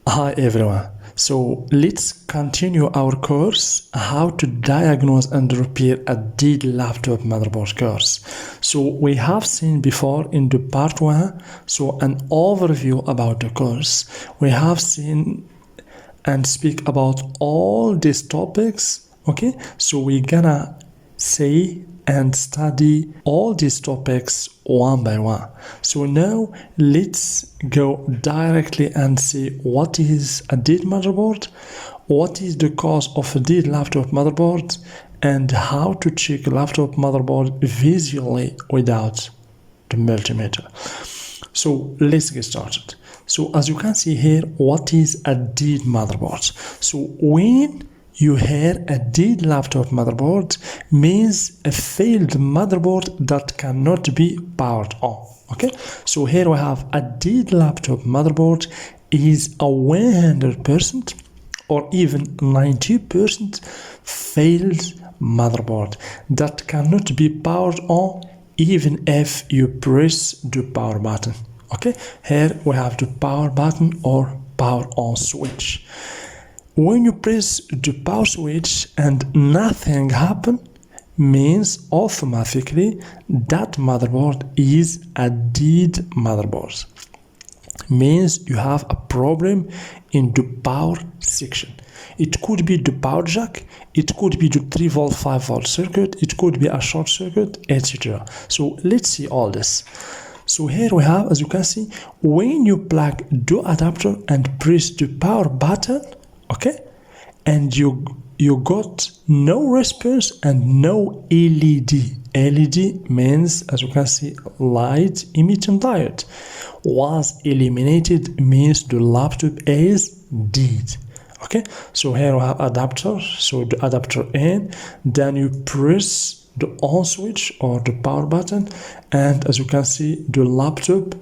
Hi everyone. So let's continue our course how to diagnose and repair a dead laptop motherboard course. So we have seen before in the part 1 an overview about the course. We have seen and speak about all these topics. Okay, so we're gonna say and study all these topics one by one. So now let's go directly and see what is a dead motherboard, what is the cause of a dead laptop motherboard, and how to check laptop motherboard visually without the multimeter. So let's get started. So as you can see here, what is a dead motherboard? So when you hear a dead laptop motherboard means a failed motherboard that cannot be powered on. Okay, so here we have a dead laptop motherboard is a 100% or even 90% failed motherboard that cannot be powered on even if you press the power button. Okay, here we have the power button or power on switch. When you press the power switch and nothing happens, means automatically that motherboard is a dead motherboard. Means you have a problem in the power section. It could be the power jack, it could be the 3V 5V circuit, it could be a short circuit, etc. So let's see all this. So here we have, as you can see, when you plug the adapter and press the power button, okay, and you got no response and no LED. LED means, as you can see, light emitting diode was eliminated, means the laptop is dead. Okay, so here we have adapter, so the adapter in, then you press the on switch or the power button, and as you can see, the laptop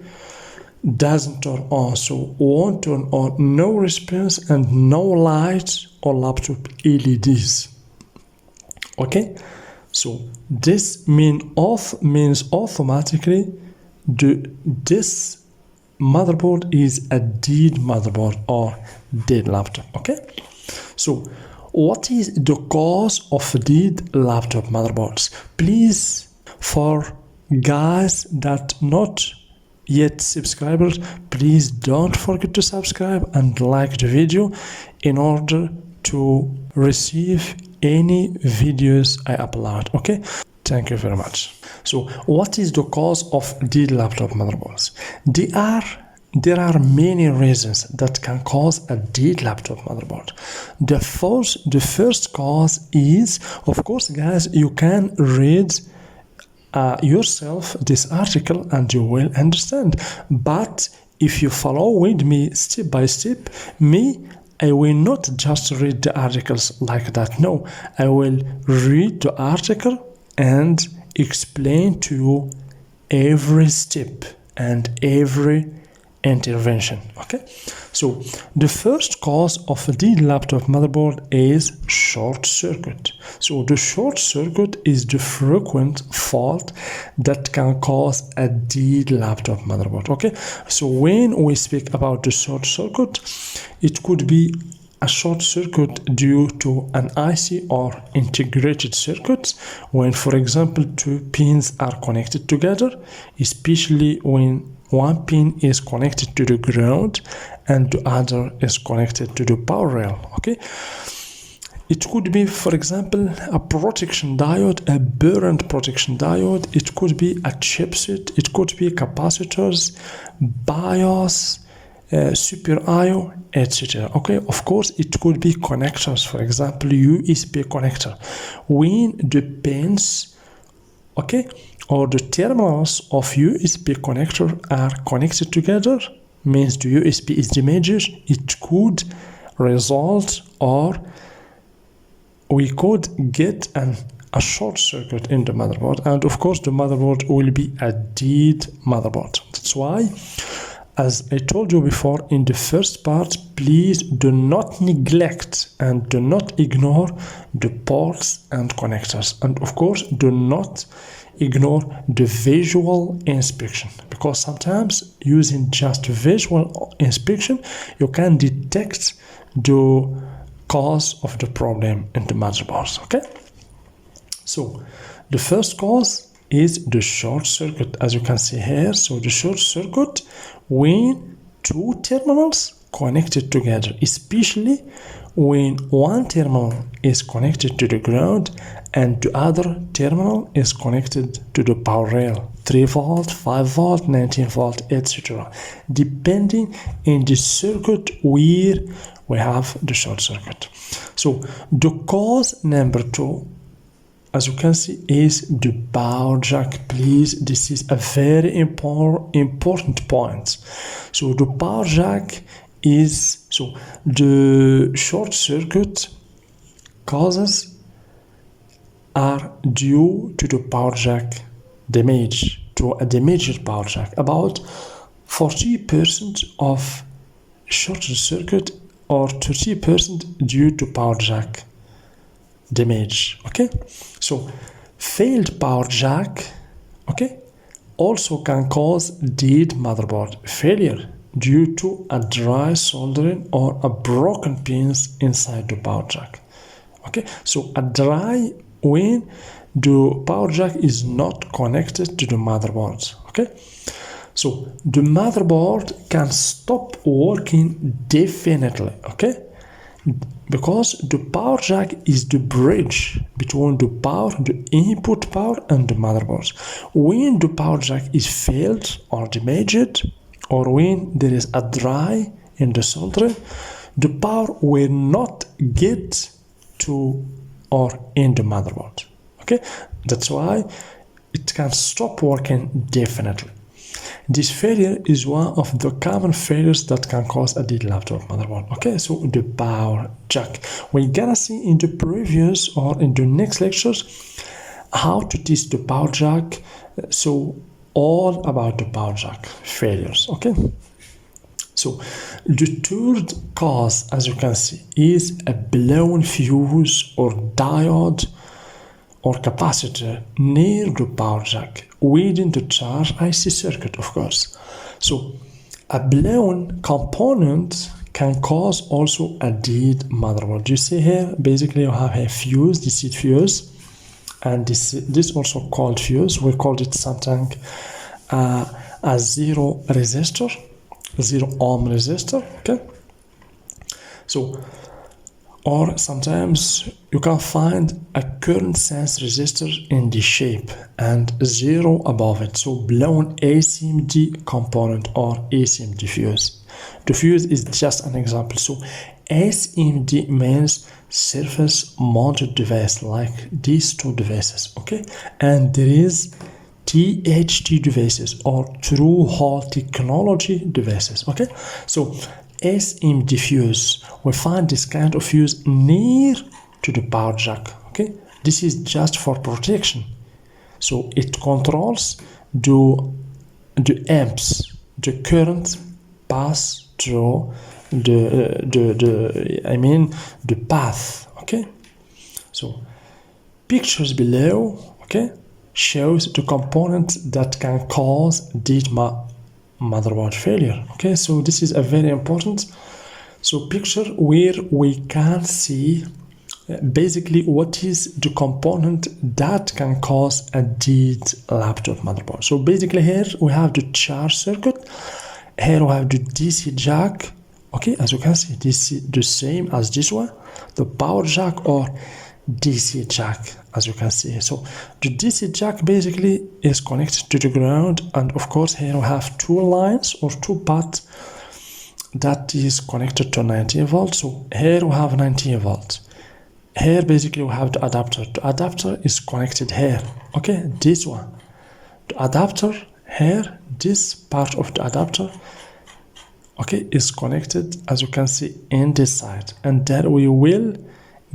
doesn't turn on, so won't turn on, no response and no light or laptop LEDs. Okay, so this means automatically this motherboard is a dead motherboard or dead laptop. Okay, so what is the cause of dead laptop motherboards? Please, for guys that not yet subscribers, please don't forget to subscribe and like the video in order to receive any videos I upload. Okay, thank you very much. So what is the cause of dead laptop motherboards? There are many reasons that can cause a dead laptop motherboard. The first cause is, of course guys, you can read yourself this article and you will understand, but if you follow with me step by step, I will not just read the articles like that. No, I will read the article and explain to you every step and every intervention. Okay, so the first cause of a dead laptop motherboard is short circuit. So the short circuit is the frequent fault that can cause a dead laptop motherboard. Okay, so when we speak about the short circuit, it could be a short circuit due to an IC or integrated circuit when, for example, two pins are connected together, especially when one pin is connected to the ground and the other is connected to the power rail. Okay, it could be, for example, a protection diode, a burnt protection diode. It could be a chipset, it could be capacitors, BIOS, super IO, etc. Okay, of course it could be connectors, for example USB connector. When the pins, okay, or the terminals of USB connector are connected together, means the USB is damaged, it could result, or we could get a short circuit in the motherboard, and of course the motherboard will be a dead motherboard. That's why, as I told you before in the first part, please do not neglect and do not ignore the ports and connectors, and of course do not ignore the visual inspection, because sometimes using just visual inspection you can detect the cause of the problem in the motherboard. Okay, so the first cause is the short circuit, as you can see here. So the short circuit when two terminals connected together, especially when one terminal is connected to the ground and the other terminal is connected to the power rail, 3 volt, 5 volt, 19 volt, etc., depending on the circuit where we have the short circuit. So the cause number 2, as you can see, is the power jack. Please, this is a very important point. So the power jack is, so the short circuit causes are due to the power jack damage, to a damaged power jack. About 40% of short circuit or 30% due to power jack damage. Okay, so failed power jack, okay, also can cause dead motherboard failure due to a dry soldering or a broken pins inside the power jack. Okay, so a dry when the power jack is not connected to the motherboard. Okay, so the motherboard can stop working definitely. Okay, because the power jack is the bridge between the power, the input power, and the motherboard. When the power jack is failed or damaged, or when there is a dry in the soldering, the power will not get to or in the motherboard. Okay, that's why it can stop working definitely. This failure is one of the common failures that can cause a dead laptop motherboard. Okay, so the power jack. We're gonna see in the previous or in the next lectures how to test the power jack. So all about the power jack failures. Okay, so the third cause, as you can see, is a blown fuse or diode or capacitor near the power jack within the charge IC circuit, of course. So a blown component can cause also a dead motherboard. You see here, basically you have a fuse, this is fuse, and this also called fuse. We called it something a zero resistor, 0 ohm resistor. Okay, so or sometimes you can find a current sense resistor in the shape and 0 above it, so blown SMD component or SMD fuse. The fuse is just an example. So SMD means surface mounted device, like these two devices. Okay, and there is THT devices or true hole technology devices. Okay, so SMD fuse, we find this kind of fuse near to the power jack. Okay, this is just for protection, so it controls the amps, the current pass through the path. Okay, so pictures below, okay, shows the component that can cause dead motherboard failure. Okay, so this is a very important. So picture where we can see basically what is the component that can cause a dead laptop motherboard. So basically here we have the charge circuit, here we have the DC jack. Okay, as you can see, this is the same as this one, the power jack or DC jack, as you can see. So the DC jack basically is connected to the ground, and of course here we have two lines or two paths that is connected to 19 volts. So here we have 19 volts. Here basically we have the adapter. The adapter is connected here. Okay, this one. The adapter here, this part of the adapter, okay, is connected, as you can see, in this side, and then we will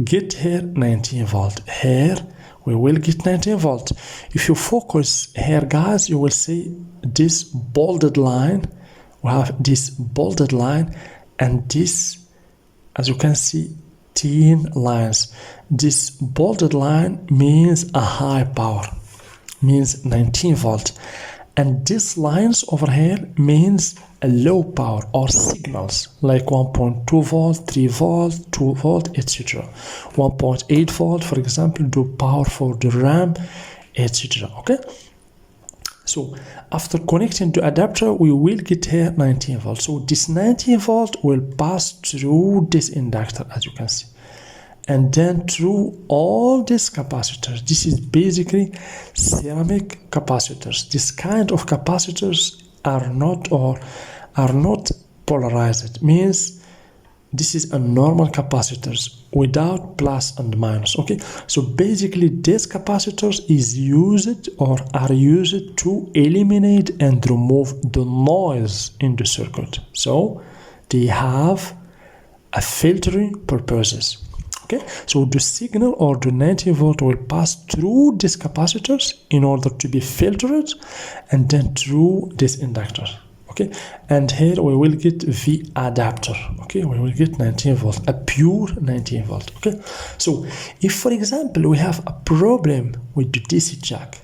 get here 19 volt. Here we will get 19 volt. If you focus here, guys, you will see this bolded line. We have this bolded line and this, as you can see, 10 lines. This bolded line means a high power, means 19 volt, and these lines over here means a low power or signals like 1.2 volt, 3 volt, 2 volt, etc. 1.8 volt, for example, do power for the RAM, etc. Okay, so after connecting the adapter, we will get here 19 volt. So this 19 volt will pass through this inductor, as you can see, and then through all these capacitors. This is basically ceramic capacitors. This kind of capacitors are not polarized. It means this is a normal capacitors without plus and minus. Okay, so basically these capacitors is used or are used to eliminate and remove the noise in the circuit. So they have a filtering purposes. Okay, so the signal or the 19 volt will pass through these capacitors in order to be filtered, and then through this inductor. Okay, and here we will get the adapter. Okay, we will get 19 volt, a pure 19 volt. Okay, so if for example we have a problem with the DC jack,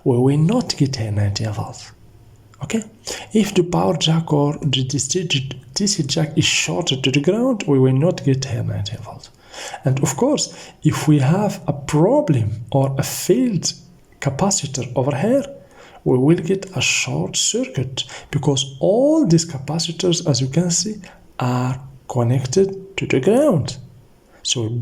we will not get here 19 volts. Okay, if the power jack or the DC jack is shorted to the ground, we will not get here 19 volts. And of course, if we have a problem or a failed capacitor over here, we will get a short circuit, because all these capacitors, as you can see, are connected to the ground. So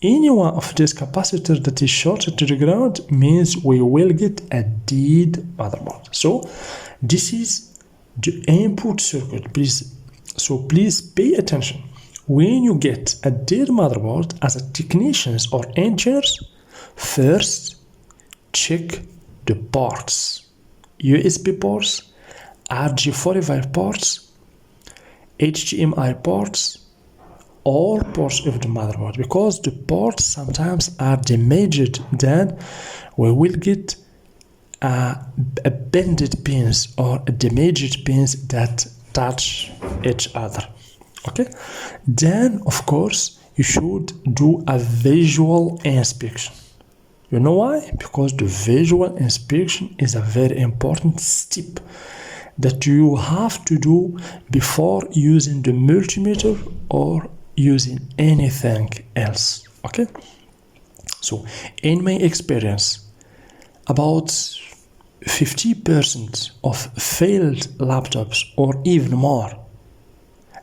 any one of these capacitors that is shorted to the ground means we will get a dead motherboard. So this is the input circuit. Please pay attention. When you get a dead motherboard as a technicians or engineers, first check the ports, USB ports, RJ45 ports, HDMI ports, all ports of the motherboard, because the ports sometimes are damaged. Then we will get a bended pins or damaged pins that touch each other. Okay, then of course you should do a visual inspection. You know why? Because the visual inspection is a very important step that you have to do before using the multimeter or using anything else. Okay, so in my experience, about 50% of failed laptops or even more,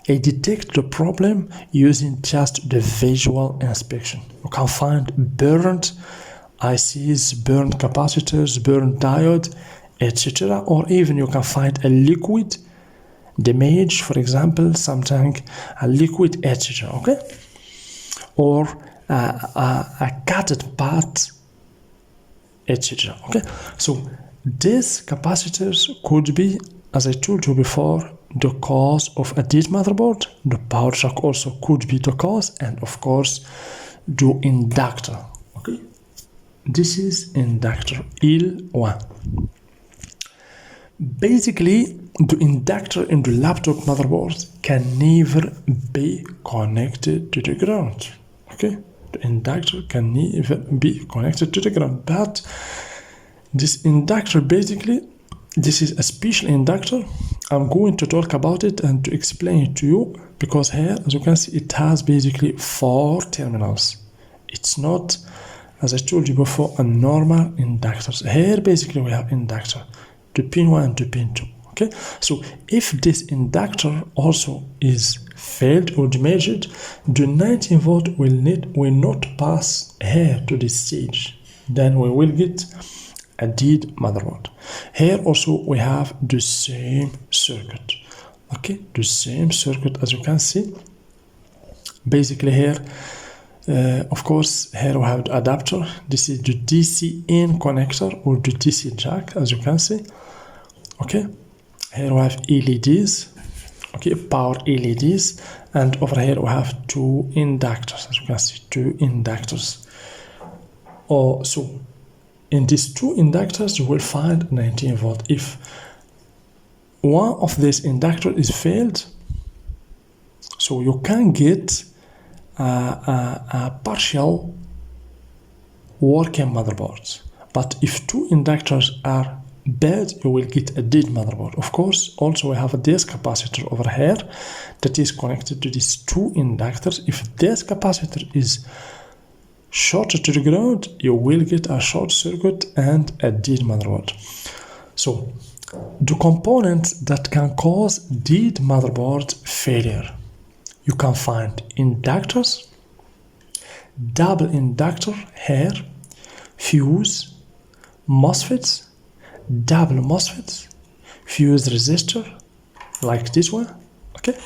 I detect the problem using just the visual inspection. You can find burnt ICs, burnt capacitors, burnt diode, etc. Or even you can find a liquid damage, for example, something, a liquid, etc. Okay? Or a cutted part, etc. Okay? So these capacitors could be, as I told you before, the cause of a dead motherboard. The power jack also could be the cause, and of course the inductor. Okay, this is inductor L1. Basically, the inductor in the laptop motherboard can never be connected to the ground. Okay, the inductor can never be connected to the ground, but this inductor, basically, this is a special inductor. I'm going to talk about it and to explain it to you, because here, as you can see, it has basically 4 terminals. It's not, as I told you before, a normal inductor. Here, basically, we have inductor, the pin 1 and the pin 2. Okay, so if this inductor also is failed or damaged, the 19 volt will not pass here to this stage. Then we will get a dead motherboard. Here also we have the same circuit. Okay, the same circuit, as you can see. Basically here, of course, here we have the adapter. This is the DC in connector or the DC jack, as you can see. Okay, here we have LEDs. Okay, power LEDs, and over here we have 2 inductors, as you can see, 2 inductors. So in these 2 inductors, you will find 19 volt. If one of these inductors is failed, so you can get a partial working motherboard. But if two inductors are bad, you will get a dead motherboard. Of course, also we have a this capacitor over here that is connected to these two inductors. If this capacitor is shorted to the ground, you will get a short circuit and a dead motherboard. So the components that can cause dead motherboard failure, you can find inductors, double inductor here, fuse, MOSFETs, double MOSFETs, fuse resistor like this one, okay,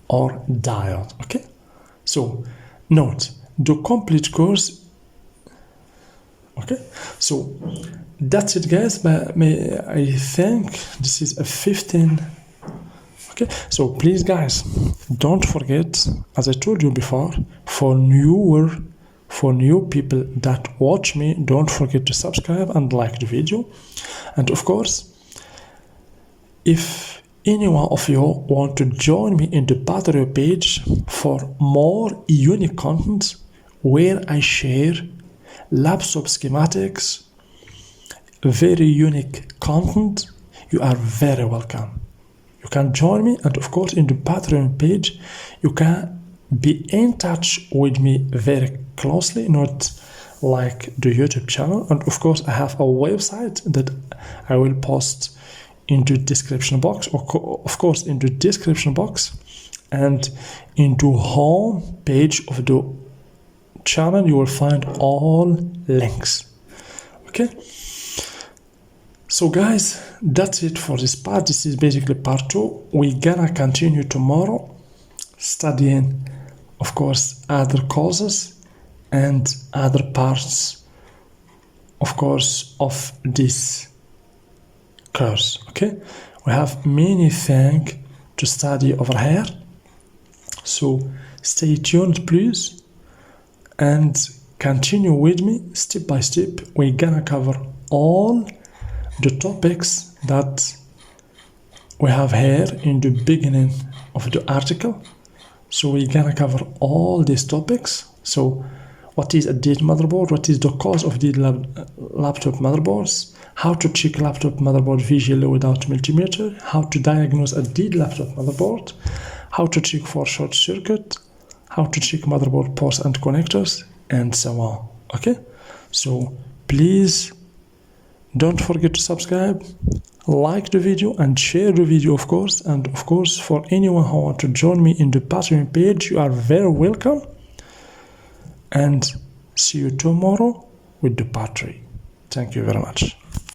or diode, okay. So note the complete course, okay. So that's it, guys. But I think this is a 15. Okay, so please, guys, don't forget, as I told you before, for new people that watch me, don't forget to subscribe and like the video. And of course, if any one of you want to join me in the Patreon page for more unique content where I share laptop schematics, very unique content, you are very welcome. You can join me, and of course in the Patreon page you can be in touch with me very closely, not like the YouTube channel. And of course I have a website that I will post in the description box, of course in the description box, and in the home page of the channel you will find all links, okay. So guys, that's it for this part. This is basically part 2. We're gonna continue tomorrow studying, of course, other causes and other parts, of course, of this course, okay. We have many things to study over here, so stay tuned please and continue with me step by step. We're gonna cover all the topics that we have here in the beginning of the article. So we're gonna cover all these topics. So what is a dead motherboard, what is the cause of dead laptop motherboards, how to check laptop motherboard visually without multimeter, how to diagnose a dead laptop motherboard, how to check for short circuit, how to check motherboard ports and connectors, and so on, okay. So please don't forget to subscribe, like the video, and share the video, of course. And of course, for anyone who wants to join me in the Patreon page, you are very welcome. And see you tomorrow with the part 3. Thank you very much.